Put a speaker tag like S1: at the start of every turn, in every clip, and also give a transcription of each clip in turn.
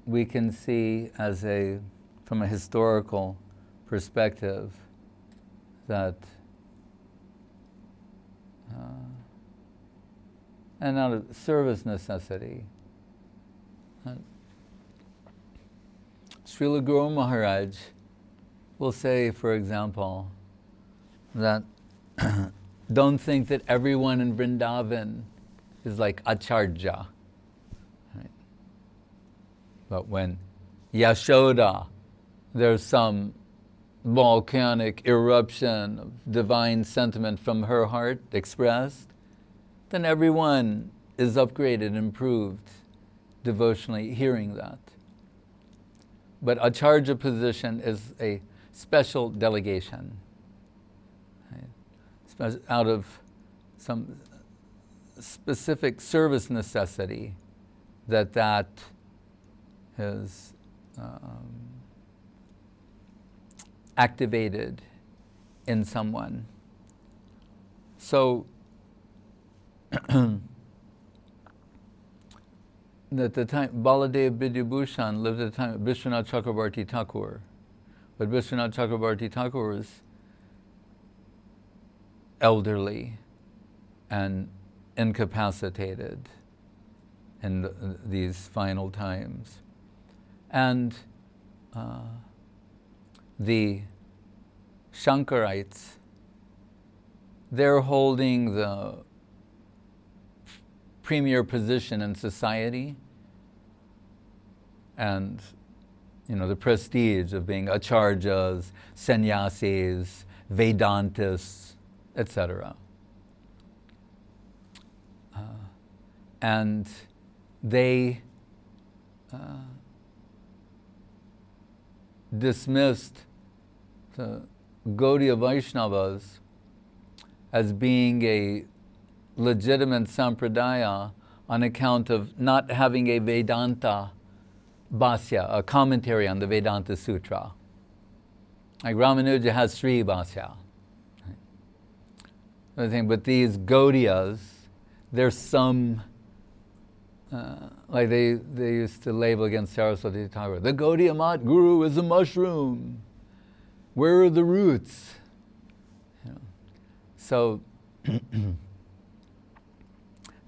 S1: we can see from a historical perspective that and out of service necessity. Srila Guru Maharaj will say, for example, that don't think that everyone in Vrindavan is like Acharya. Right? But when Yashoda, there's some volcanic eruption of divine sentiment from her heart expressed, then everyone is upgraded, improved devotionally hearing that. But Acharya position is a special delegation, right? Out of some specific service necessity that is activated in someone. So at the time, Baladev Vidyabhushan lived at the time of Vishwanath Chakrabarti Thakur. But Vishwanath Chakrabarti Thakur was elderly and incapacitated in these final times. And the Shankarites, they're holding the premier position in society and, the prestige of being acharyas, sannyasis, Vedantists, etc. And they dismissed the Gaudiya Vaishnavas as being a legitimate sampradaya on account of not having a Vedanta-bhasya, a commentary on the Vedanta Sutra. Like Ramanuja has Sri Bhasya. But these Gaudiyas, there's some, like they used to label against Saraswati Thakur, the Gaudiya Mat Guru is a mushroom. Where are the roots? So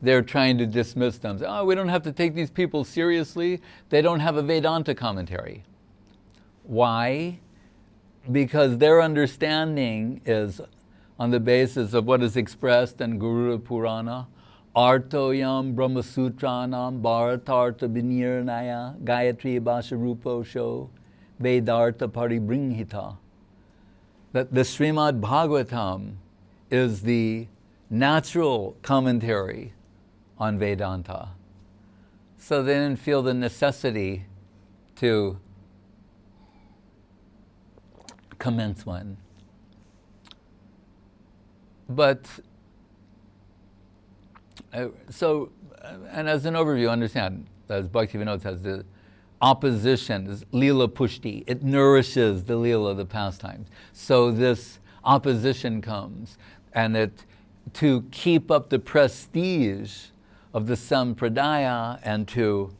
S1: they're trying to dismiss them. Oh, we don't have to take these people seriously. They don't have a Vedanta commentary. Why? Because their understanding is on the basis of what is expressed in Garuda Purana, Artoyam Brahmasutranam Bharatartha Vinirnaya Gayatri Bhasharupo Sho Vedartha Paribringhita. That the Srimad Bhagavatam is the natural commentary on Vedanta. So they didn't feel the necessity to commence one. But, and as an overview, understand, as Bhaktivinoda says, the opposition is Leela Pushti. It nourishes the Leela, the pastimes. So this opposition comes, and to keep up the prestige of the Sampradaya and to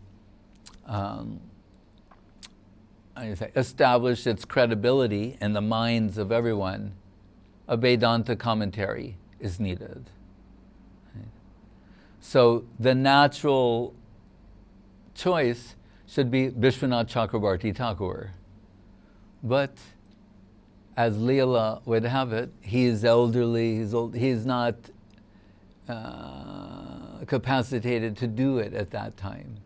S1: establish its credibility in the minds of everyone, a Vedanta commentary is needed. So the natural choice should be Vishwanath Chakrabarti Thakur. But as Leela would have it, he is elderly, he's old, he's not capacitated to do it at that time.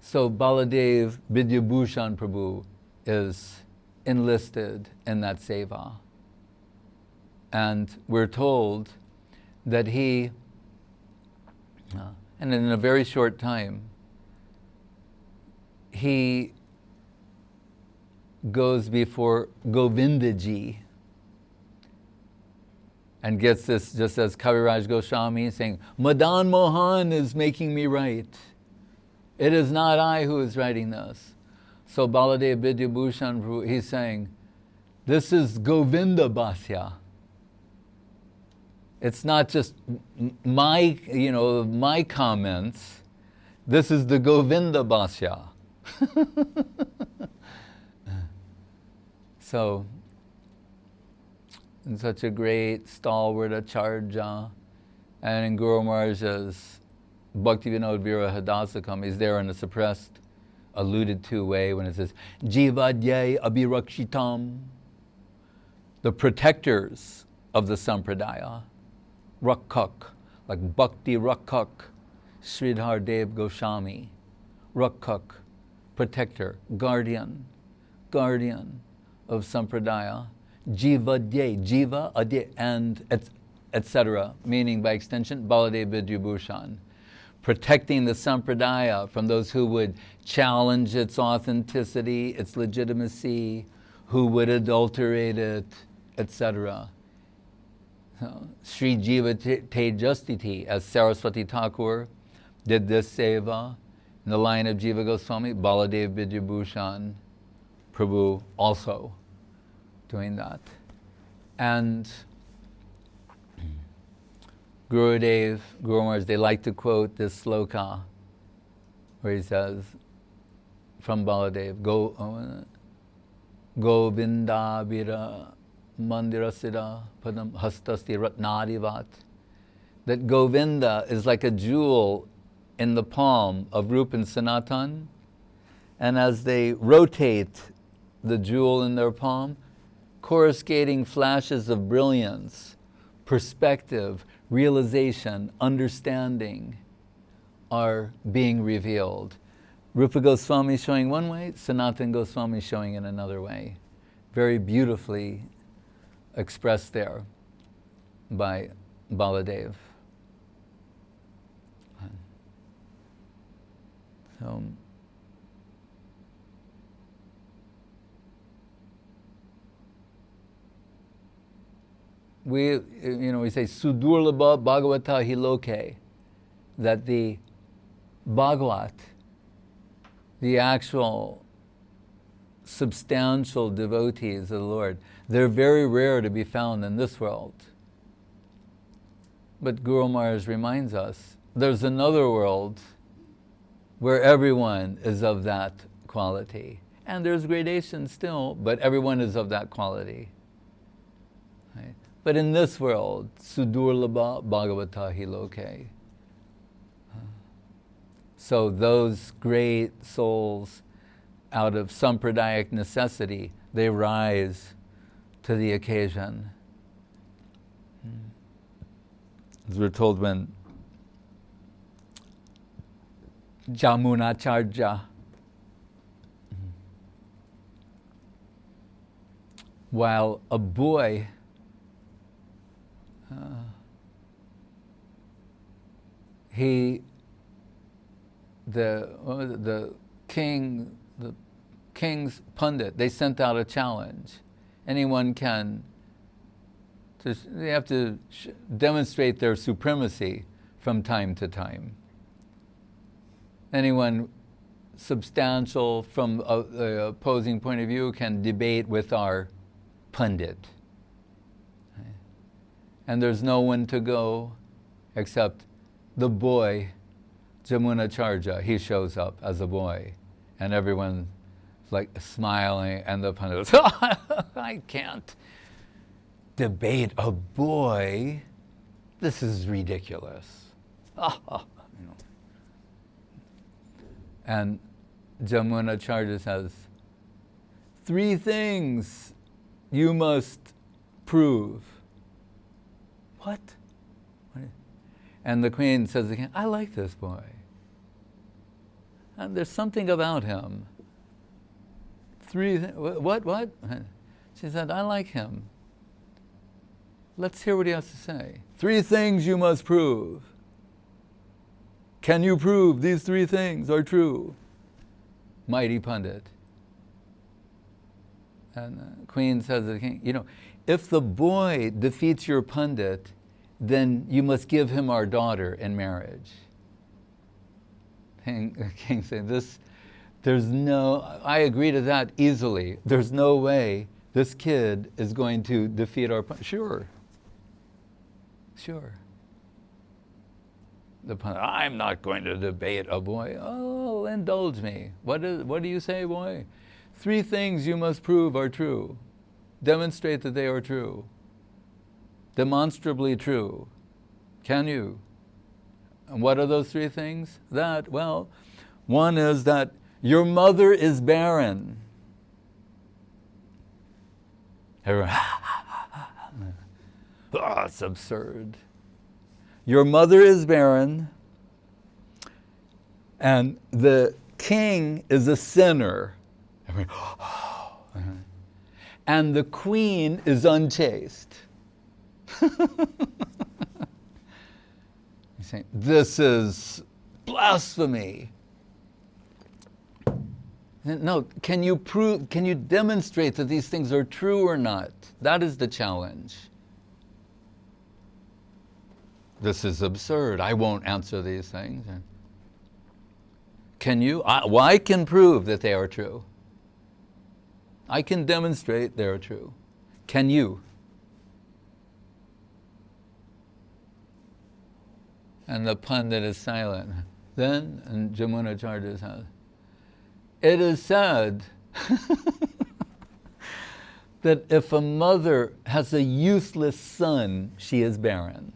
S1: So Baladev Vidyabhushan Prabhu is enlisted in that seva. And we're told that he, and in a very short time, he goes before Govinda-ji and gets this, just as Kaviraj Goswami saying, Madan Mohan is making me write. It is not I who is writing this. So Baladev Vidyabhushan, he's saying, this is Govinda-bhasya. It's not just my comments. This is the Govinda-bhasya. So, in such a great stalwart acharya, and in Guru Maharaj's Bhaktivinoda Virahadasakam, he's there in a suppressed, alluded to way when it says, Jivadye Abhirakshitam, the protectors of the Sampradaya, Rakkak, like Bhakti Rakkak, Sridhar Dev Goswami, Rakkak, protector, guardian of Sampradaya, Jivadye, Jiva, Adye, and etc., meaning by extension, Baladev Vidyabhushan, protecting the Sampradaya from those who would challenge its authenticity, its legitimacy, who would adulterate it, etc. Sri Jiva Tejastiti, as Saraswati Thakur did this seva, in the line of Jiva Goswami, Baladev Vidyabhushan Prabhu also doing that. And Gurudev, Guru Maharaj, they like to quote this sloka where he says, from Baladev, Govinda-bhasya mandirasida padam hastasti ratnadivat, that Govinda is like a jewel in the palm of Rupa and Sanatan, and as they rotate the jewel in their palm, coruscating flashes of brilliance, perspective, realization, understanding are being revealed. Rupa Goswami showing one way, Sanatana Goswami showing in another way. Very beautifully expressed there by Baladev. So, we say Sudurlabha Bhagavata Hiloke, that the Bhagavat, the actual substantial devotees of the Lord, they're very rare to be found in this world. But Guru Maharaj reminds us, there's another world where everyone is of that quality. And there's gradation still, but everyone is of that quality. Right? But in this world, Sudurlabha Bhagavata Hiloke. So those great souls, out of sampradaic necessity, they rise to the occasion. As we're told when Jamunacharya, while a boy the king's pundit, they sent out a challenge. Anyone can, they have to demonstrate their supremacy from time to time. Anyone substantial from the opposing point of view can debate with our pundit. And there's no one to go except the boy, Jamunacharya. He shows up as a boy, and everyone's like smiling, and the pundit goes, I can't debate a boy. This is ridiculous. And Jamunacharya says, 3 things you must prove. What? And the queen says again, I like this boy. And there's something about him. 3 what? She said, I like him. Let's hear what he has to say. 3 things you must prove. Can you prove these 3 things are true? Mighty pundit. And the queen says to the king, if the boy defeats your pundit, then you must give him our daughter in marriage. The king said, I agree to that easily. There's no way this kid is going to defeat our pundit. Sure. The pundit, I'm not going to debate a boy. Oh, indulge me. What do you say, boy? 3 things you must prove are true. Demonstrate that they are true. Demonstrably true. Can you? And what are those 3 things? Well, one is that your mother is barren. Everyone, it's absurd. Your mother is barren, and the king is a sinner. Everyone, and the queen is unchaste. You're saying, this is blasphemy. No, can you demonstrate that these things are true or not? That is the challenge. This is absurd. I won't answer these things. Can you? Well, I can prove that they are true. I can demonstrate they are true. Can you? And the pundit is silent. Then, and Jamunacharya says, it is said that if a mother has a useless son, she is barren.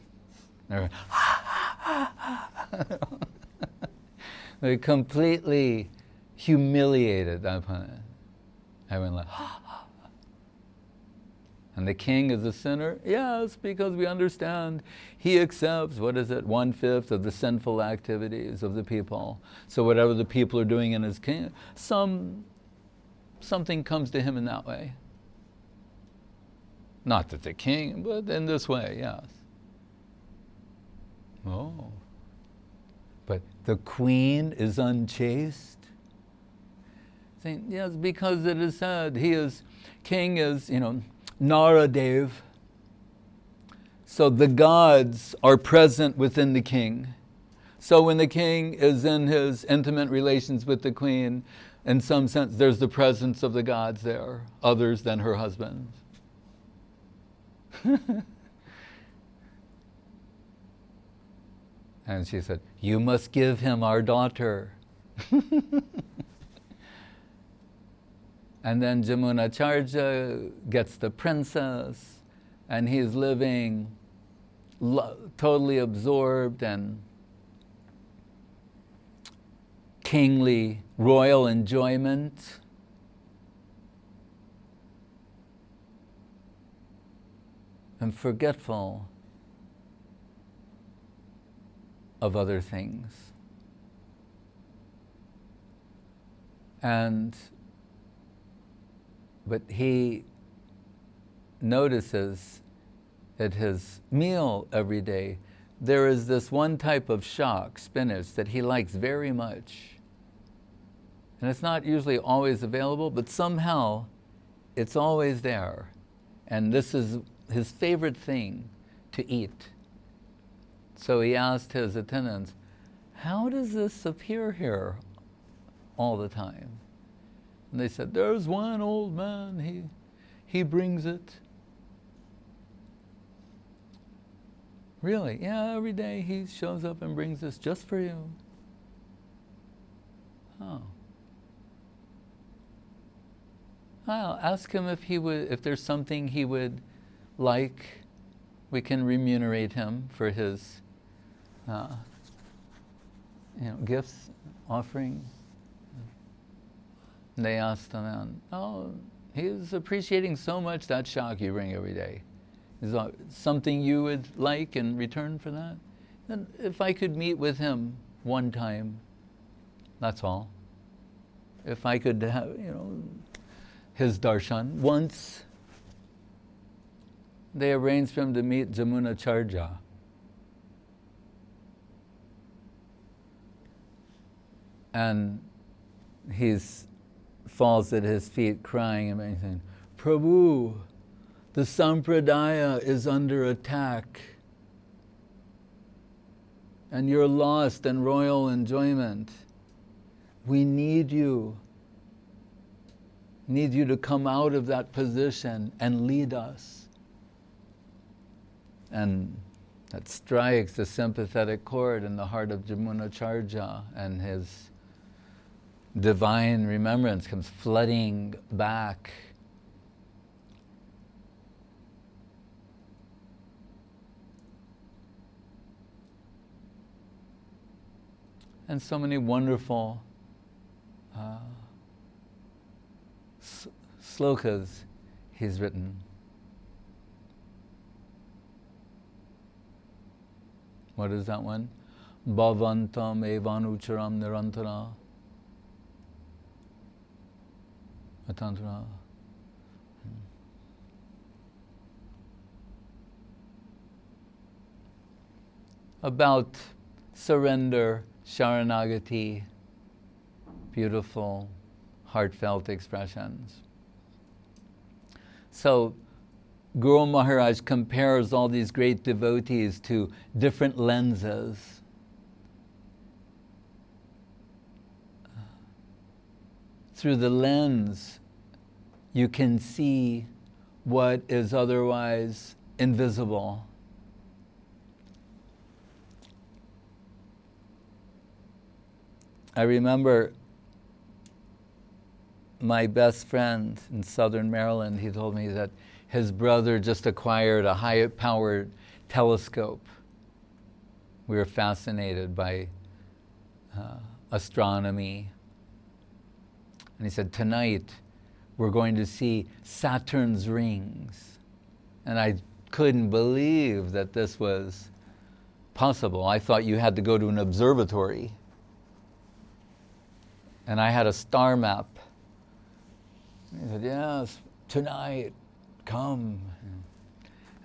S1: They're completely humiliated upon it. Everyone like, and the king is a sinner? Yes, because we understand he accepts, 1/5 of the sinful activities of the people. So whatever the people are doing in his kingdom, something comes to him in that way. Not that the king, but in this way, yes. Oh. But the queen is unchaste? Saying, yes, because it is said king is, Naradev. So the gods are present within the king. So when the king is in his intimate relations with the queen, in some sense there's the presence of the gods there, others than her husband. And she said, you must give him our daughter. And then Jamunacharya gets the princess, and he's living totally absorbed and kingly, royal enjoyment. And forgetful of other things. But he notices at his meal every day, there is this one type of shak, spinach, that he likes very much. And it's not usually always available, but somehow it's always there. And this is his favorite thing to eat. So he asked his attendants, how does this appear here all the time? And they said, there's one old man, he brings it. Really? Yeah, every day he shows up and brings this just for you. Oh. I'll ask him if there's something he would like. We can remunerate him for his gifts, offering. And they asked the man, oh, he's appreciating so much that shak you bring every day. Is there something you would like in return for that? Then if I could meet with him one time, that's all. If I could have, his darshan once. They arranged for him to meet Jamunacharya. And he falls at his feet crying and saying, Prabhu, the sampradaya is under attack. And you're lost in royal enjoyment. We need you. Need you to come out of that position and lead us. And that strikes the sympathetic chord in the heart of Jamunacharya, and his divine remembrance comes flooding back. And so many wonderful slokas he's written. What is that one? Bhavantam evanucharam nirantara atantara. About surrender, Sharanagati, beautiful, heartfelt expressions. So Guru Maharaj compares all these great devotees to different lenses. Through the lens, you can see what is otherwise invisible. I remember my best friend in Southern Maryland, he told me that his brother just acquired a high-powered telescope. We were fascinated by astronomy. And he said, tonight we're going to see Saturn's rings. And I couldn't believe that this was possible. I thought you had to go to an observatory. And I had a star map. He said, yes, tonight, come.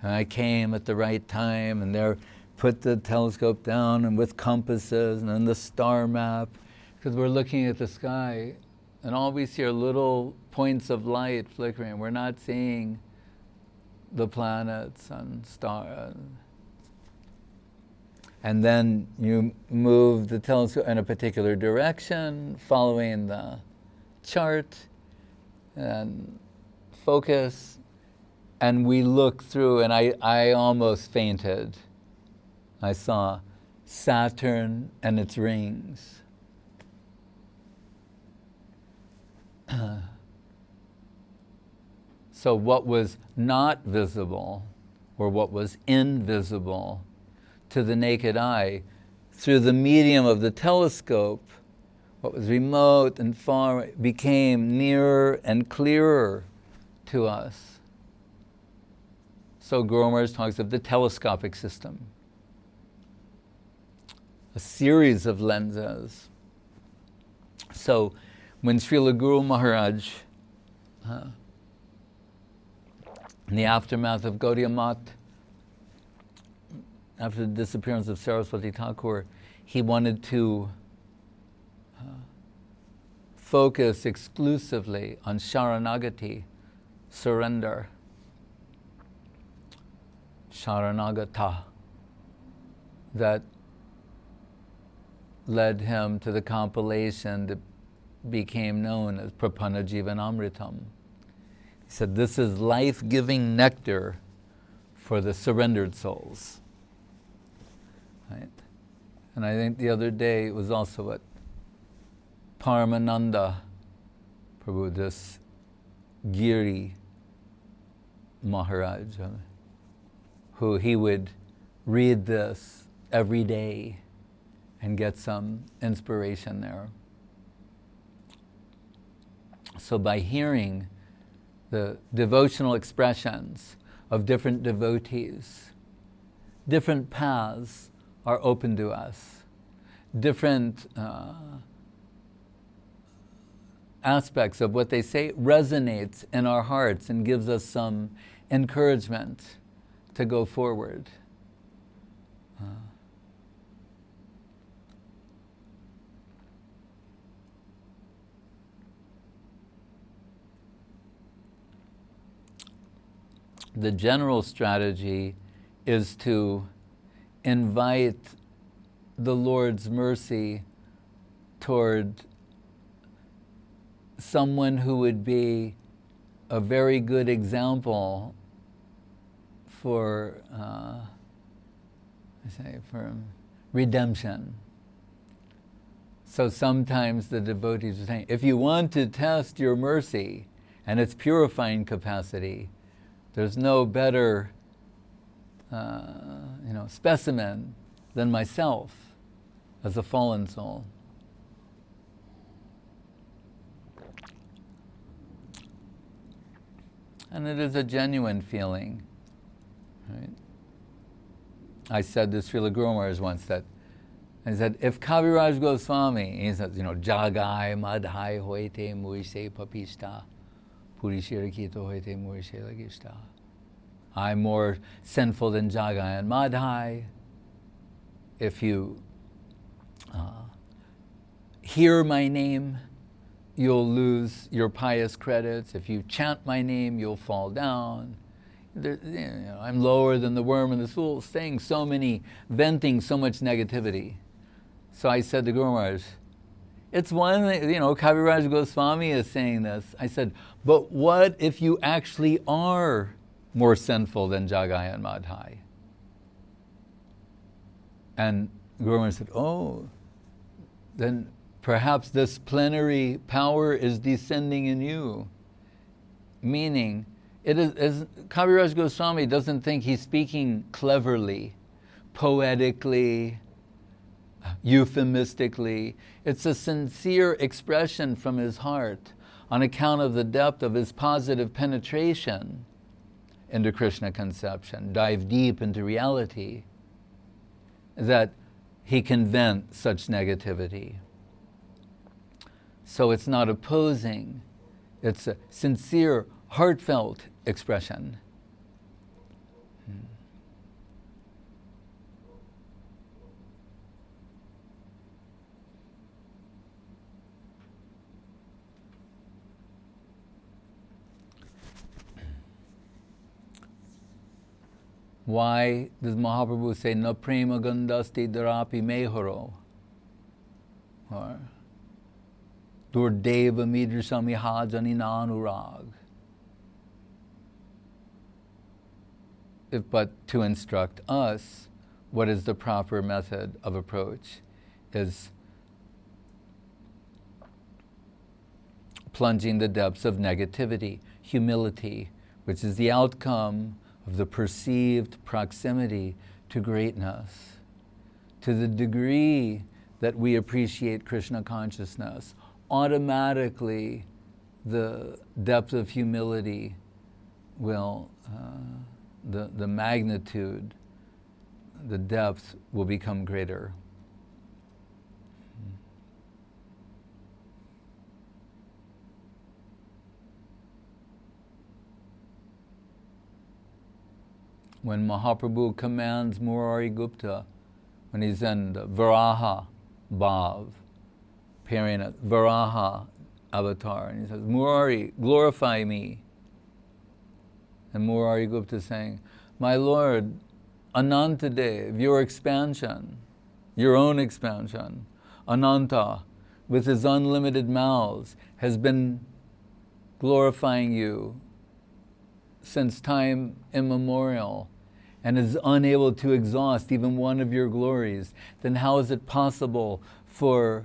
S1: And I came at the right time, and there put the telescope down, and with compasses, and then the star map, because we're looking at the sky, and all we see are little points of light flickering. We're not seeing the planets and stars. And then you move the telescope in a particular direction, following the chart, and focus. And we look through, and I almost fainted. I saw Saturn and its rings. So what was not visible, or what was invisible to the naked eye, through the medium of the telescope, what was remote and far became nearer and clearer to us. So Guru Maharaj talks of the telescopic system, a series of lenses. So when Srila Guru Maharaj, in the aftermath of Gaudiya Math, after the disappearance of Saraswati Thakur, he wanted to focus exclusively on Sharanagati, surrender. Sharanagata. That led him to the compilation that became known as Prapanna Jivanamritam. He said, this is life-giving nectar for the surrendered souls. Right? And I think the other day it was also what Paramananda Prabhu, this Giri Maharaj, who he would read this every day and get some inspiration there. So by hearing the devotional expressions of different devotees, different paths are open to us. Different aspects of what they say resonates in our hearts and gives us some encouragement to go forward. The general strategy is to invite the Lord's mercy toward someone who would be a very good example for, for redemption. So sometimes the devotees are saying, if you want to test your mercy and its purifying capacity, there's no better specimen than myself as a fallen soul. And it is a genuine feeling. Right? I said to Srila Guru Maharaj once that, I said, if Kaviraj Goswami, he says, Jagai madhai hoite muise papista, purishirakito hoite muise lagista. I'm more sinful than Jagai and Madhai. If you hear my name, you'll lose your pious credits. If you chant my name, you'll fall down. I'm lower than the worm in the stool, saying venting so much negativity. So I said to Guru Maharaj, it's one thing, Kaviraj Goswami is saying this. I said, but what if you actually are more sinful than Jagai and Madhai? And Guru Maharaj said, oh, then perhaps this plenary power is descending in you. Meaning, Kaviraj Goswami doesn't think he's speaking cleverly, poetically, euphemistically. It's a sincere expression from his heart on account of the depth of his positive penetration into Krishna conception, dive deep into reality, that he can vent such negativity. So it's not opposing, it's a sincere, heartfelt expression. Why does Mahaprabhu say, na prema gandasti darapi meharo? Or, Durdeva midrisami hajani nanurag. If but to instruct us what is the proper method of approach is plunging the depths of negativity, humility, which is the outcome of the perceived proximity to greatness. To the degree that we appreciate Krishna consciousness, automatically the depth of humility will, the magnitude, the depth will become greater. When Mahaprabhu commands Murari Gupta, when he's in the Varaha Bhav, appearing at Varaha avatar, and he says, Murari, glorify me. And Murari Gupta is saying, my Lord, Anantadev, your expansion, your own expansion, Ananta, with his unlimited mouths, has been glorifying you since time immemorial, and is unable to exhaust even one of your glories, then how is it possible for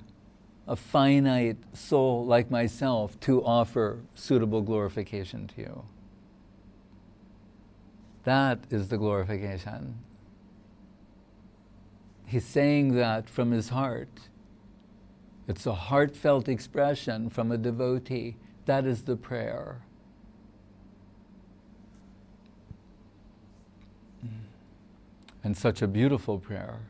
S1: a finite soul like myself to offer suitable glorification to you? That is the glorification. He's saying that from his heart. It's a heartfelt expression from a devotee. That is the prayer. And such a beautiful prayer.